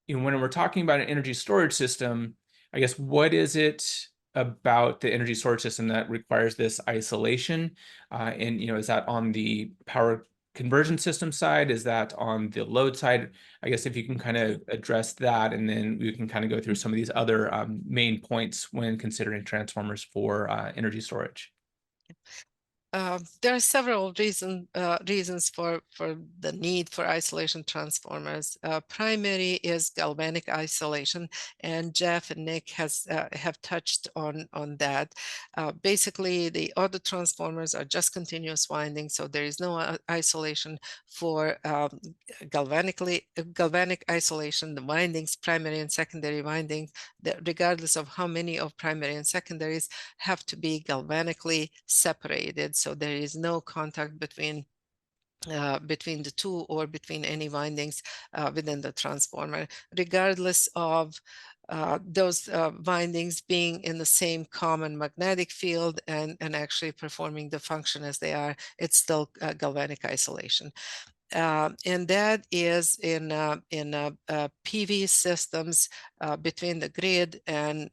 when we're talking about an energy storage system, I guess what is it about the energy storage system that requires this isolation? And is that on the power conversion system side? Is that on the load side? I guess if you can kind of address that, and then we can kind of go through some of these other main points when considering transformers for energy storage. There are several reasons for the need for isolation transformers. Primary is galvanic isolation, and Jeff and Nick have touched on that. Basically, the other transformers are just continuous winding, so there is no isolation for galvanic isolation. The windings, primary and secondary windings, regardless of how many of primary and secondaries, have to be galvanically separated. So there is no contact between the two or between any windings within the transformer, regardless of those windings being in the same common magnetic field and actually performing the function as they are. It's still galvanic isolation. And that is in PV systems between the grid and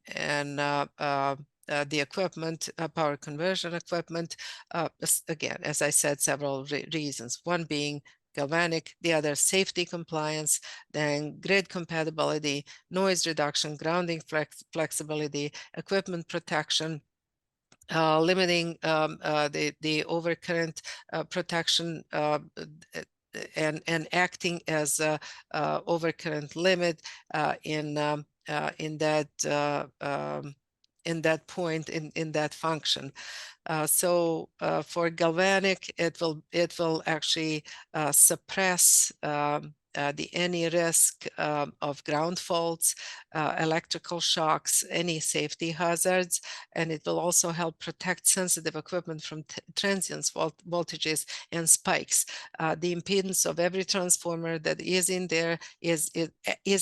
the equipment, power conversion equipment. Again, as I said, several reasons. One being galvanic, the other safety compliance, then grid compatibility, noise reduction, grounding flexibility, equipment protection, limiting the overcurrent protection, and acting as a overcurrent limit in that point in that function. So for galvanic, it will actually suppress any risk of ground faults, electrical shocks, any safety hazards, and it will also help protect sensitive equipment from transients, voltages, and spikes. The impedance of every transformer that is in there is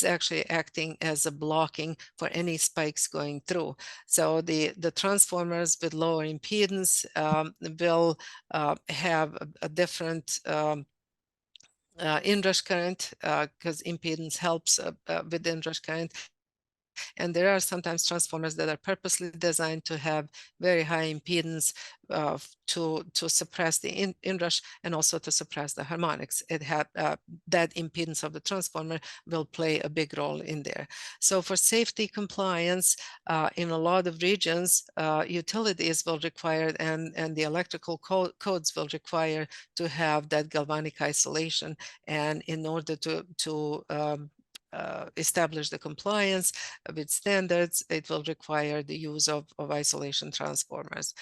actually acting as a blocking for any spikes going through. So the transformers with lower impedance will have a different inrush current, because impedance helps with inrush current. And there are sometimes transformers that are purposely designed to have very high impedance to suppress the inrush and also to suppress the harmonics. That impedance of the transformer will play a big role in there. So for safety compliance, in a lot of regions, utilities will require and the electrical codes will require to have that galvanic isolation. And in order to establish the compliance with standards, it will require the use of isolation transformers.